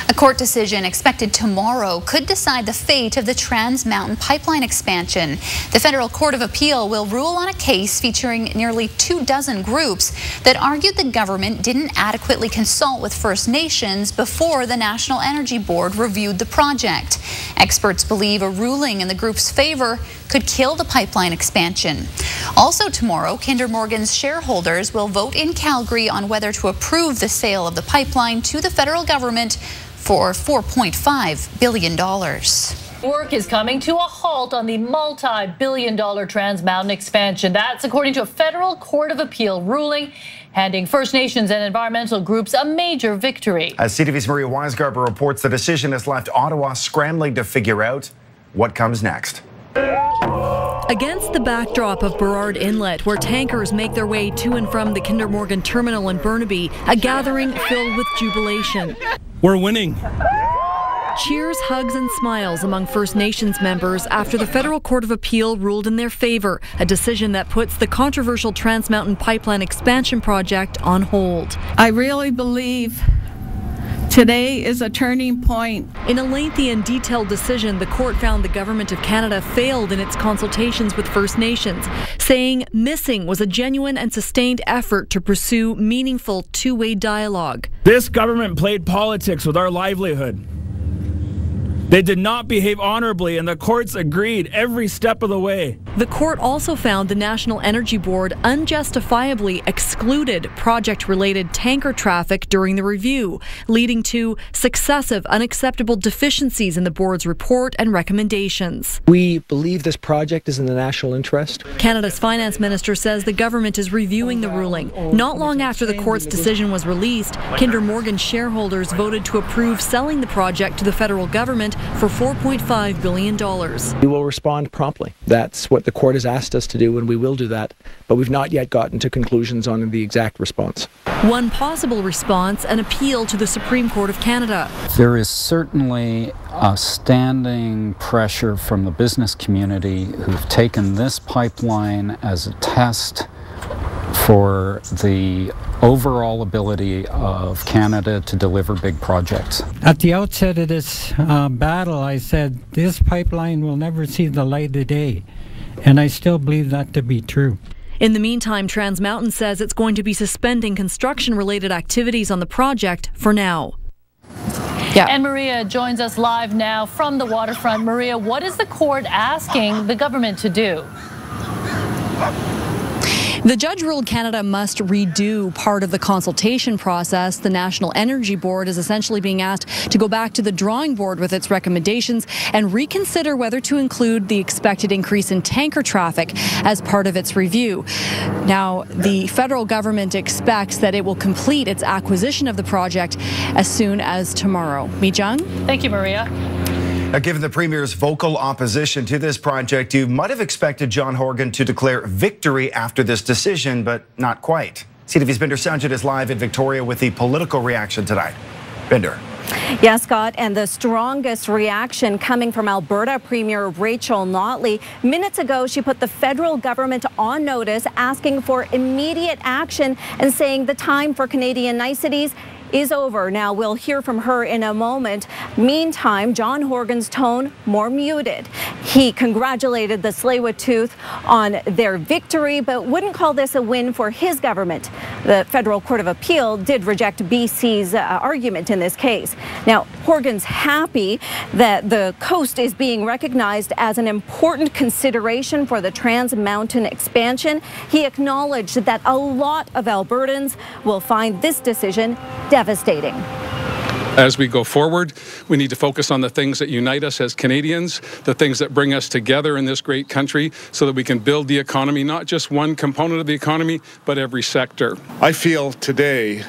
A court decision expected tomorrow could decide the fate of the Trans Mountain pipeline expansion. The Federal Court of Appeal will rule on a case featuring nearly 24 groups that argued the government didn't adequately consult with First Nations before the National Energy Board reviewed the project. Experts believe a ruling in the group's favor could kill the pipeline expansion. Also tomorrow, Kinder Morgan's shareholders will vote in Calgary on whether to approve the sale of the pipeline to the federal government for $4.5 billion. Work is coming to a halt on the multi-billion-dollar Trans Mountain expansion. That's according to a federal court of appeal ruling, handing First Nations and environmental groups a major victory. As CTV's Maria Weisgarber reports, the decision has left Ottawa scrambling to figure out what comes next. Against the backdrop of Burrard Inlet, where tankers make their way to and from the Kinder Morgan terminal in Burnaby, a gathering filled with jubilation. We're winning. Cheers, hugs and smiles among First Nations members after the Federal Court of Appeal ruled in their favor, a decision that puts the controversial Trans Mountain pipeline expansion project on hold. I really believe today is a turning point. In a lengthy and detailed decision, the court found the Government of Canada failed in its consultations with First Nations, saying missing was a genuine and sustained effort to pursue meaningful two-way dialogue. This government played politics with our livelihood. They did not behave honorably, and the courts agreed every step of the way. The court also found the National Energy Board unjustifiably excluded project-related tanker traffic during the review, leading to successive unacceptable deficiencies in the board's report and recommendations. We believe this project is in the national interest. Canada's finance minister says the government is reviewing the ruling. Not long after the court's decision was released, Kinder Morgan shareholders voted to approve selling the project to the federal government for $4.5 billion. We will respond promptly. That's what the court has asked us to do, and we will do that. But we've not yet gotten to conclusions on the exact response. One possible response, an appeal to the Supreme Court of Canada. There is certainly a standing pressure from the business community who've taken this pipeline as a test for the overall ability of Canada to deliver big projects. At the outset of this battle, I said this pipeline will never see the light of day, and I still believe that to be true. In the meantime, Trans Mountain says it's going to be suspending construction-related activities on the project for now. Yeah. And Maria joins us live now from the waterfront. Maria, what is the court asking the government to do? The judge ruled Canada must redo part of the consultation process. The National Energy Board is essentially being asked to go back to the drawing board with its recommendations and reconsider whether to include the expected increase in tanker traffic as part of its review. Now, the federal government expects that it will complete its acquisition of the project as soon as tomorrow. Mi Jung? Thank you, Maria. Now, given the Premier's vocal opposition to this project, you might have expected John Horgan to declare victory after this decision, but not quite. CTV's Binder Sanjit is live in Victoria with the political reaction tonight. Binder. Yes, Scott, and the strongest reaction coming from Alberta Premier Rachel Notley. Minutes ago, she put the federal government on notice, asking for immediate action and saying the time for Canadian niceties is over. Now, we'll hear from her in a moment. Meantime, John Horgan's tone more muted. He congratulated the Tsleil-Waututh on their victory, but wouldn't call this a win for his government. The Federal Court of Appeal did reject BC's argument in this case. Now, Horgan's happy that the coast is being recognized as an important consideration for the Trans Mountain expansion. He acknowledged that a lot of Albertans will find this decision devastating. As we go forward, we need to focus on the things that unite us as Canadians, the things that bring us together in this great country so that we can build the economy, not just one component of the economy, but every sector. I feel today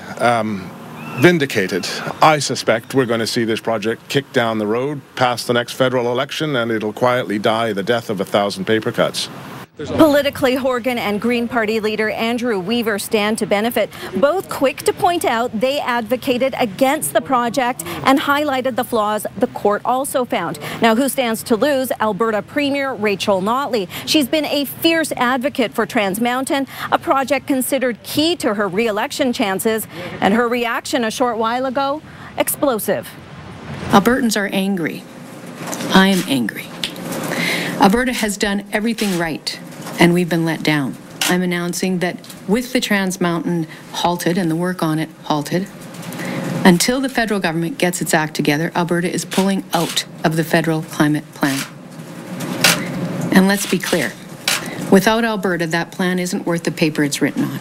vindicated. I suspect we're going to see this project kicked down the road past the next federal election, and it'll quietly die the death of 1,000 paper cuts. Politically, Horgan and Green Party leader Andrew Weaver stand to benefit. Both quick to point out they advocated against the project and highlighted the flaws the court also found. Now, who stands to lose? Alberta Premier Rachel Notley. She's been a fierce advocate for Trans Mountain, a project considered key to her re-election chances, and her reaction a short while ago, explosive. Albertans are angry. I am angry. Alberta has done everything right, and we've been let down. I'm announcing that with the Trans Mountain halted and the work on it halted, until the federal government gets its act together, Alberta is pulling out of the federal climate plan. And let's be clear, without Alberta, that plan isn't worth the paper it's written on.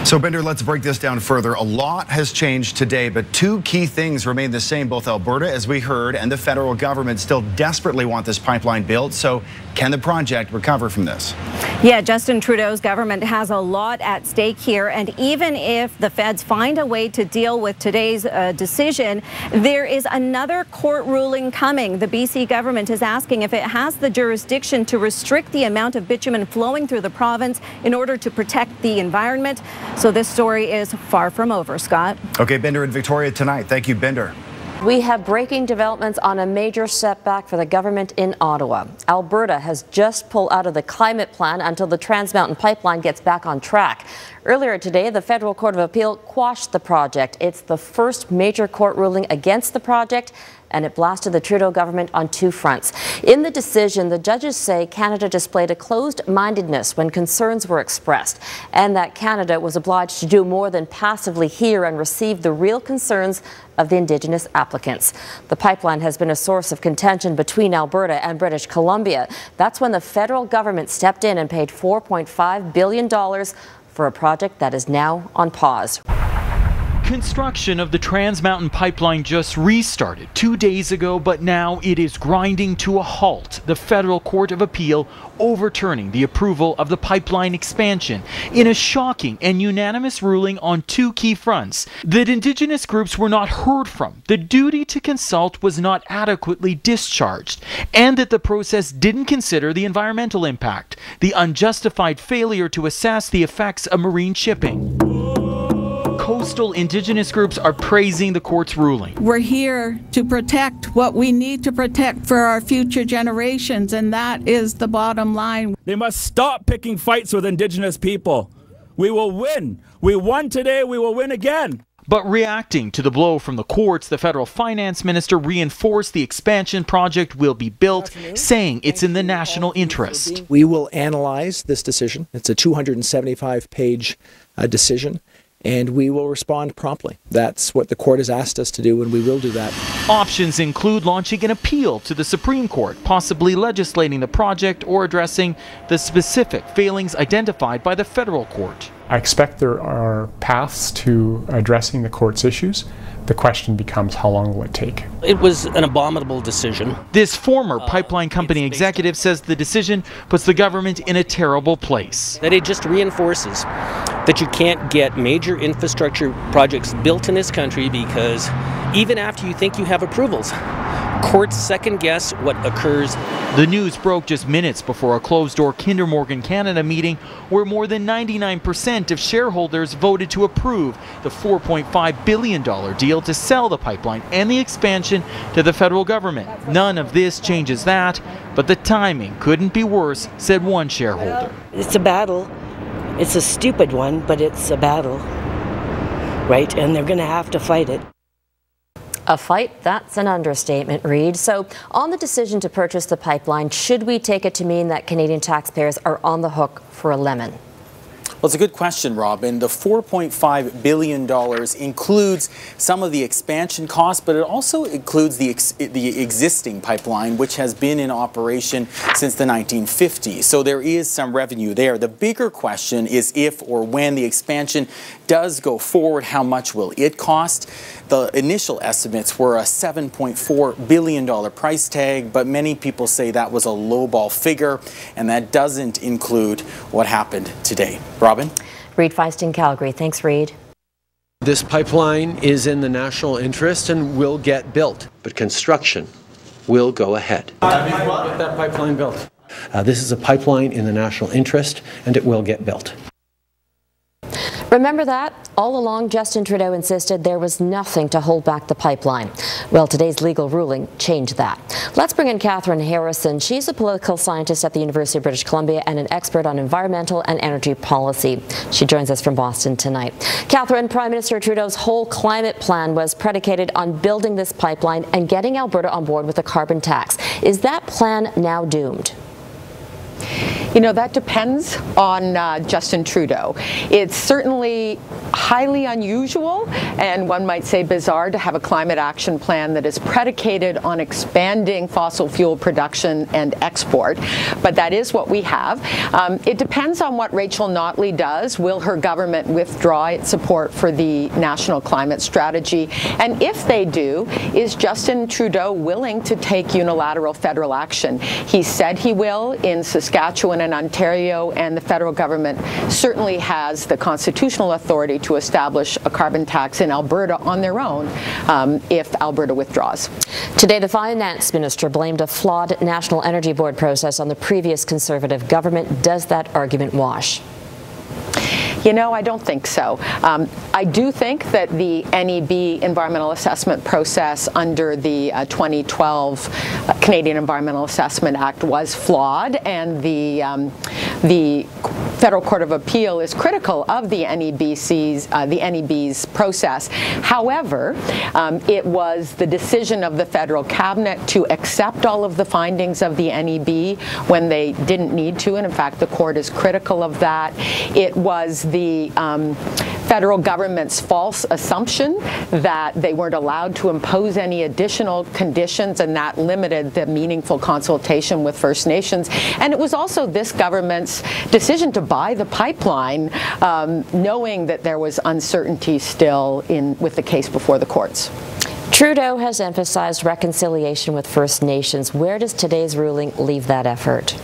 So, Bender, let's break this down further. A lot has changed today, but two key things remain the same. Both Alberta, as we heard, and the federal government still desperately want this pipeline built. So can the project recover from this? Yeah, Justin Trudeau's government has a lot at stake here. And even if the feds find a way to deal with today's decision, there is another court ruling coming. The BC government is asking if it has the jurisdiction to restrict the amount of bitumen flowing through the province in order to protect the environment. So this story is far from over, Scott. Okay, Bender in Victoria tonight. Thank you, Bender. We have breaking developments on a major setback for the government in Ottawa. Alberta has just pulled out of the climate plan until the Trans Mountain pipeline gets back on track. Earlier today, the Federal Court of Appeal quashed the project. It's the first major court ruling against the project, and it blasted the Trudeau government on two fronts. In the decision, the judges say Canada displayed a closed-mindedness when concerns were expressed, and that Canada was obliged to do more than passively hear and receive the real concerns of the Indigenous applicants. The pipeline has been a source of contention between Alberta and British Columbia. That's when the federal government stepped in and paid $4.5 billion for a project that is now on pause. Construction of the Trans Mountain pipeline just restarted 2 days ago, but now it is grinding to a halt. The Federal Court of Appeal overturning the approval of the pipeline expansion in a shocking and unanimous ruling on two key fronts: that Indigenous groups were not heard from, the duty to consult was not adequately discharged, and that the process didn't consider the environmental impact, the unjustified failure to assess the effects of marine shipping. Coastal Indigenous groups are praising the court's ruling. We're here to protect what we need to protect for our future generations, and that is the bottom line. They must stop picking fights with Indigenous people. We will win. We won today, we will win again. But reacting to the blow from the courts, the federal finance minister reinforced the expansion project will be built, saying it's in the national interest. We will analyze this decision. It's a 275-page decision, and we will respond promptly. That's what the court has asked us to do, and we will do that. Options include launching an appeal to the Supreme Court, possibly legislating the project or addressing the specific failings identified by the federal court. I expect there are paths to addressing the court's issues. The question becomes, how long will it take? It was an abominable decision. This former pipeline company executive says the decision puts the government in a terrible place. That it just reinforces that you can't get major infrastructure projects built in this country because even after you think you have approvals, courts second guess what occurs. The news broke just minutes before a closed-door Kinder Morgan Canada meeting where more than 99% of shareholders voted to approve the $4.5 billion deal to sell the pipeline and the expansion to the federal government. None of this changes that, but the timing couldn't be worse, said one shareholder. It's a battle. It's a stupid one, but it's a battle, right? And they're going to have to fight it. A fight? That's an understatement, Reid. So on the decision to purchase the pipeline, should we take it to mean that Canadian taxpayers are on the hook for a lemon? Well, it's a good question, Robin. The $4.5 billion includes some of the expansion costs, but it also includes the existing pipeline, which has been in operation since the 1950s. So there is some revenue there. The bigger question is if or when the expansion does go forward, how much will it cost? The initial estimates were a $7.4 billion price tag, but many people say that was a lowball figure, and that doesn't include what happened today. Robin? Reid Feisting, Calgary. Thanks, Reid. This pipeline is in the national interest and will get built, but construction will go ahead. Get that pipeline built. This is a pipeline in the national interest, and it will get built. Remember that? All along, Justin Trudeau insisted there was nothing to hold back the pipeline. Well, today's legal ruling changed that. Let's bring in Catherine Harrison. She's a political scientist at the University of British Columbia and an expert on environmental and energy policy. She joins us from Boston tonight. Catherine, Prime Minister Trudeau's whole climate plan was predicated on building this pipeline and getting Alberta on board with a carbon tax. Is that plan now doomed? You know, that depends on Justin Trudeau. It's certainly highly unusual, and one might say bizarre, to have a climate action plan that is predicated on expanding fossil fuel production and export, but that is what we have. It depends on what Rachel Notley does. Will her government withdraw its support for the national climate strategy? And if they do, is Justin Trudeau willing to take unilateral federal action? He said he will in Saskatchewan and Ontario, and the federal government certainly has the constitutional authority to establish a carbon tax in Alberta on their own if Alberta withdraws. Today, the finance minister blamed a flawed National Energy Board process on the previous Conservative government. Does that argument wash? You know, I don't think so. I do think that the NEB environmental assessment process under the 2012 Canadian Environmental Assessment Act was flawed, and the Federal Court of Appeal is critical of the NEB's process. However, it was the decision of the federal cabinet to accept all of the findings of the NEB when they didn't need to, and in fact the court is critical of that. It was the federal government's false assumption that they weren't allowed to impose any additional conditions, and that limited the meaningful consultation with First Nations. And it was also this government's decision to buy the pipeline, knowing that there was uncertainty still with the case before the courts. Trudeau has emphasized reconciliation with First Nations. Where does today's ruling leave that effort?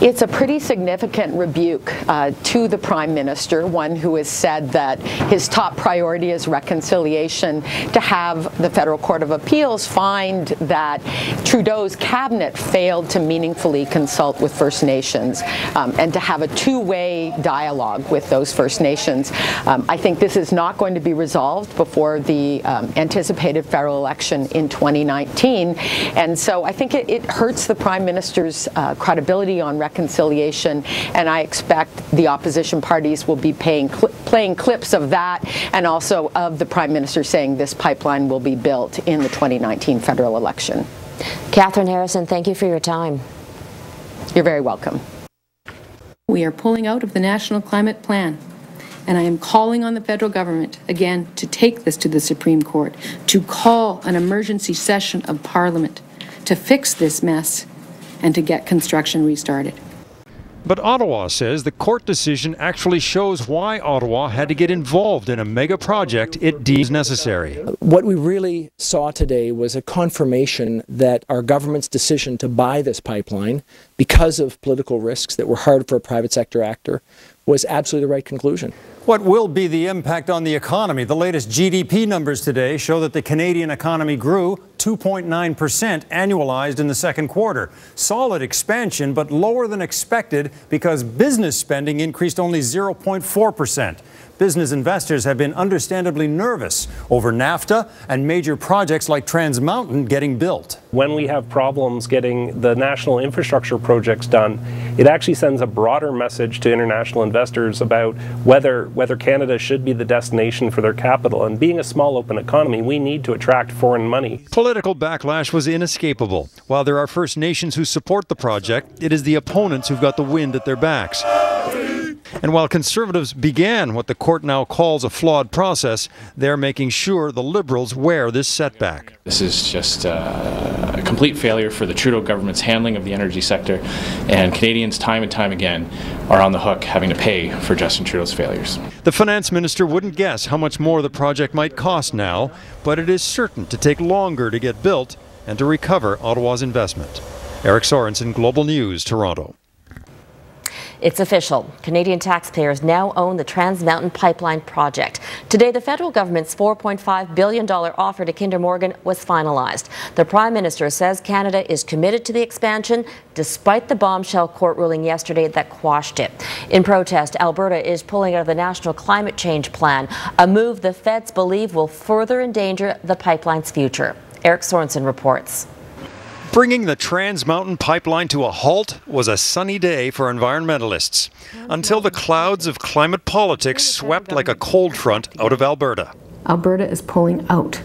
It's a pretty significant rebuke to the Prime Minister, one who has said that his top priority is reconciliation, to have the Federal Court of Appeals find that Trudeau's cabinet failed to meaningfully consult with First Nations, and to have a two-way dialogue with those First Nations. I think this is not going to be resolved before the anticipated federal election in 2019, and so I think it hurts the Prime Minister's credibility on reconciliation, and I expect the opposition parties will be playing clips of that, and also of the Prime Minister saying this pipeline will be built in the 2019 federal election. Catherine Harrison, thank you for your time. You're very welcome. We are pulling out of the National Climate Plan, and I am calling on the federal government again to take this to the Supreme Court, to call an emergency session of Parliament to fix this mess and to get construction restarted. But Ottawa says the court decision actually shows why Ottawa had to get involved in a mega project it deems necessary. What we really saw today was a confirmation that our government's decision to buy this pipeline, because of political risks that were hard for a private sector actor, was absolutely the right conclusion. What will be the impact on the economy? The latest GDP numbers today show that the Canadian economy grew 2.9% annualized in the second quarter. Solid expansion, but lower than expected because business spending increased only 0.4%. Business investors have been understandably nervous over NAFTA and major projects like Trans Mountain getting built. When we have problems getting the national infrastructure projects done, it actually sends a broader message to international investors about whether Canada should be the destination for their capital. And being a small open economy, we need to attract foreign money. Political backlash was inescapable. While there are First Nations who support the project, it is the opponents who've got the wind at their backs. And while Conservatives began what the court now calls a flawed process, they're making sure the Liberals wear this setback. This is just a complete failure for the Trudeau government's handling of the energy sector, and Canadians time and time again are on the hook having to pay for Justin Trudeau's failures. The finance minister wouldn't guess how much more the project might cost now, but it is certain to take longer to get built and to recover Ottawa's investment. Eric Sorensen, Global News, Toronto. It's official. Canadian taxpayers now own the Trans Mountain Pipeline project. Today, the federal government's $4.5 billion offer to Kinder Morgan was finalized. The Prime Minister says Canada is committed to the expansion, despite the bombshell court ruling yesterday that quashed it. In protest, Alberta is pulling out of the National Climate Change Plan, a move the feds believe will further endanger the pipeline's future. Eric Sorensen reports. Bringing the Trans Mountain Pipeline to a halt was a sunny day for environmentalists, until the clouds of climate politics swept like a cold front out of Alberta. Alberta is pulling out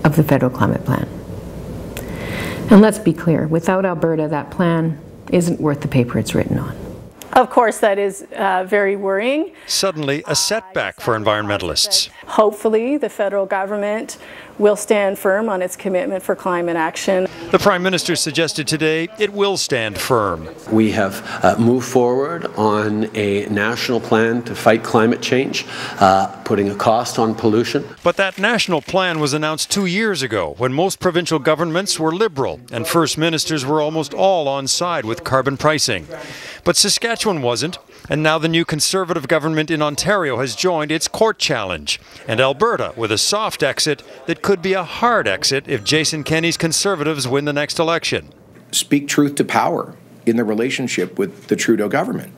of the federal climate plan. And let's be clear, without Alberta, that plan isn't worth the paper it's written on. Of course, that is very worrying. Suddenly, a setback for environmentalists. Hopefully, the federal government will stand firm on its commitment for climate action. The Prime Minister suggested today it will stand firm. We have moved forward on a national plan to fight climate change, putting a cost on pollution. But that national plan was announced 2 years ago, when most provincial governments were Liberal and First Ministers were almost all on side with carbon pricing. But Saskatchewan wasn't, and now the new Conservative government in Ontario has joined its court challenge. And Alberta with a soft exit that could be a hard exit if Jason Kenney's Conservatives win the next election. Speak truth to power in the relationship with the Trudeau government.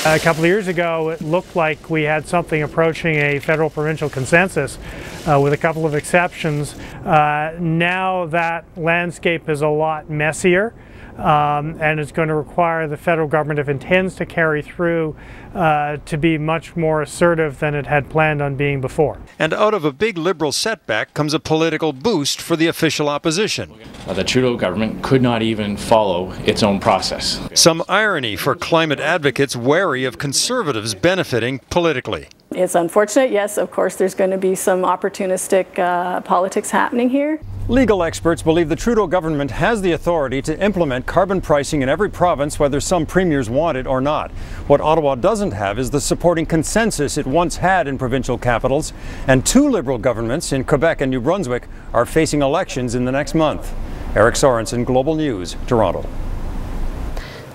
A couple of years ago, it looked like we had something approaching a federal-provincial consensus, with a couple of exceptions. Now that landscape is a lot messier. And it's going to require the federal government, if it intends to carry through, to be much more assertive than it had planned on being before. And out of a big Liberal setback comes a political boost for the official opposition. The Trudeau government could not even follow its own process. Some irony for climate advocates wary of Conservatives benefiting politically. It's unfortunate, yes, of course there's going to be some opportunistic politics happening here. Legal experts believe the Trudeau government has the authority to implement carbon pricing in every province, whether some premiers want it or not. What Ottawa doesn't have is the supporting consensus it once had in provincial capitals, and 2 Liberal governments in Quebec and New Brunswick are facing elections in the next month. Eric Sorensen, Global News, Toronto.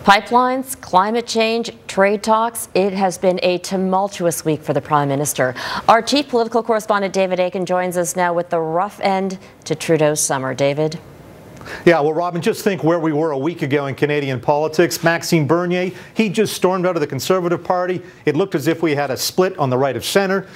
Pipelines, climate change, trade talks. It has been a tumultuous week for the Prime Minister. Our chief political correspondent David Akin joins us now with the rough end to Trudeau's summer. David? Yeah, well, Robin, just think where we were a week ago in Canadian politics. Maxime Bernier, he just stormed out of the Conservative Party. It looked as if we had a split on the right of centre,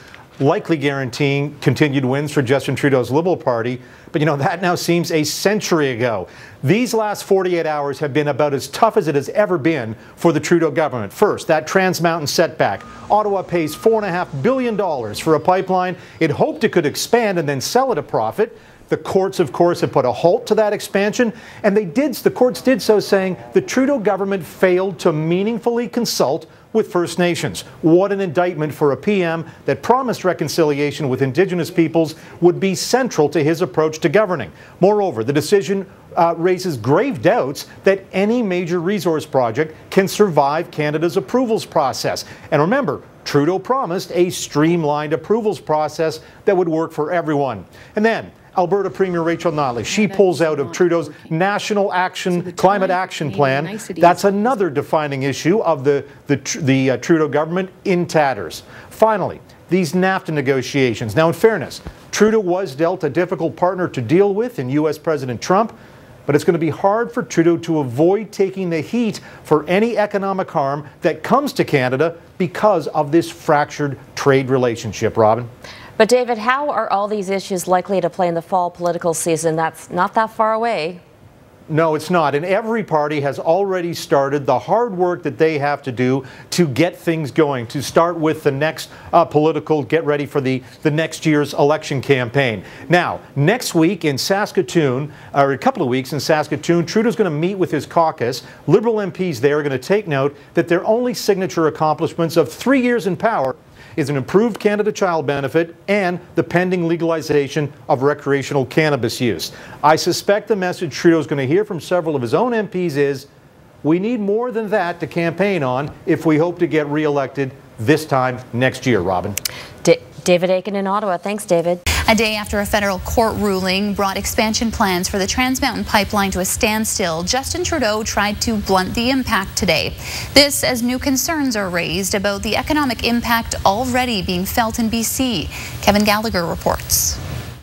likely guaranteeing continued wins for Justin Trudeau's Liberal Party. But, you know, that now seems a century ago. These last 48 hours have been about as tough as it has ever been for the Trudeau government. First, that Trans Mountain setback. Ottawa pays $4.5 billion for a pipeline. It hoped it could expand and then sell at a profit. The courts, of course, have put a halt to that expansion, and the courts did so saying the Trudeau government failed to meaningfully consult with First Nations. What an indictment for a PM that promised reconciliation with Indigenous peoples would be central to his approach to governing. Moreover, the decision raises grave doubts that any major resource project can survive Canada's approvals process. And remember, Trudeau promised a streamlined approvals process that would work for everyone. And then Alberta Premier Rachel Notley, she pulls out of Trudeau's National Climate Action Plan. That's another defining issue of the Trudeau government in tatters. Finally, these NAFTA negotiations. Now, in fairness, Trudeau was dealt a difficult partner to deal with in U.S. President Trump, but it's going to be hard for Trudeau to avoid taking the heat for any economic harm that comes to Canada because of this fractured trade relationship, Robin. But David, how are all these issues likely to play in the fall political season? That's not that far away. No, it's not. And every party has already started the hard work that they have to do to get things going, to start with the next get ready for the next year's election campaign. Now, next week in Saskatoon, or a couple of weeks in Saskatoon, Trudeau's going to meet with his caucus. Liberal MPs there are going to take note that their only signature accomplishments of 3 years in power is an improved Canada Child Benefit and the pending legalization of recreational cannabis use. I suspect the message Trudeau's going to hear from several of his own MPs is, we need more than that to campaign on if we hope to get re-elected this time next year, Robin. David Akin in Ottawa. Thanks, David. A day after a federal court ruling brought expansion plans for the Trans Mountain pipeline to a standstill, Justin Trudeau tried to blunt the impact today. This as new concerns are raised about the economic impact already being felt in BC. Kevin Gallagher reports.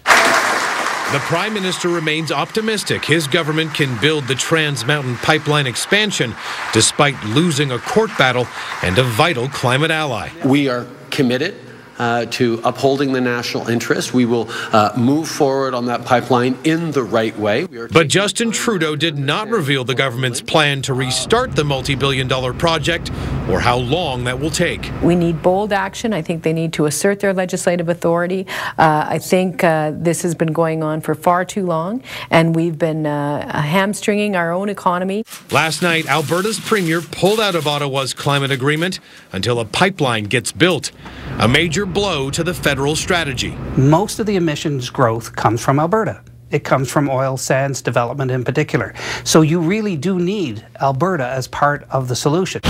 The Prime Minister remains optimistic his government can build the Trans Mountain pipeline expansion despite losing a court battle and a vital climate ally. We are committed to upholding the national interest. We will move forward on that pipeline in the right way. But Justin Trudeau did not reveal the government's plan to restart the multi-billion-dollar project or how long that will take. We need bold action. I think they need to assert their legislative authority. I think this has been going on for far too long, and we've been hamstringing our own economy. Last night, Alberta's premier pulled out of Ottawa's climate agreement until a pipeline gets built. A major blow to the federal strategy. Most of the emissions growth comes from Alberta. It comes from oil sands development in particular. So you really do need Alberta as part of the solution.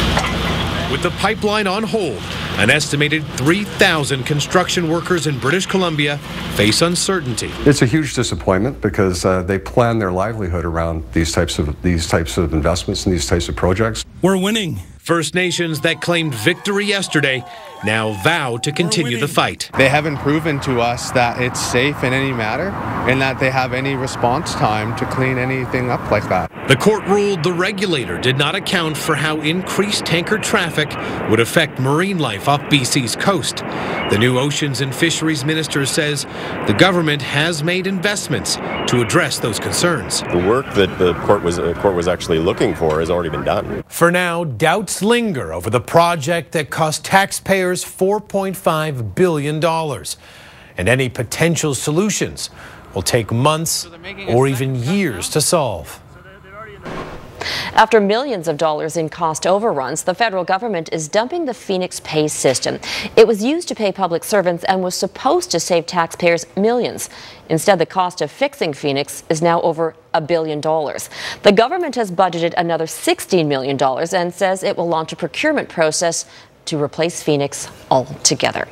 With the pipeline on hold, an estimated 3,000 construction workers in British Columbia face uncertainty. It's a huge disappointment because they plan their livelihood around these types of investments and these types of projects. We're winning. First Nations that claimed victory yesterday now vow to continue the fight. They haven't proven to us that it's safe in any matter and that they have any response time to clean anything up like that. The court ruled the regulator did not account for how increased tanker traffic would affect marine life off BC's coast. The new Oceans and Fisheries Minister says the government has made investments to address those concerns. The work that the court was actually looking for has already been done. For now, doubts linger over the project that cost taxpayers $4.5 billion. And any potential solutions will take months or even years to solve. After millions of dollars in cost overruns, the federal government is dumping the Phoenix Pay system. It was used to pay public servants and was supposed to save taxpayers millions. Instead, the cost of fixing Phoenix is now over $1 billion. The government has budgeted another $16 million and says it will launch a procurement process to replace Phoenix altogether.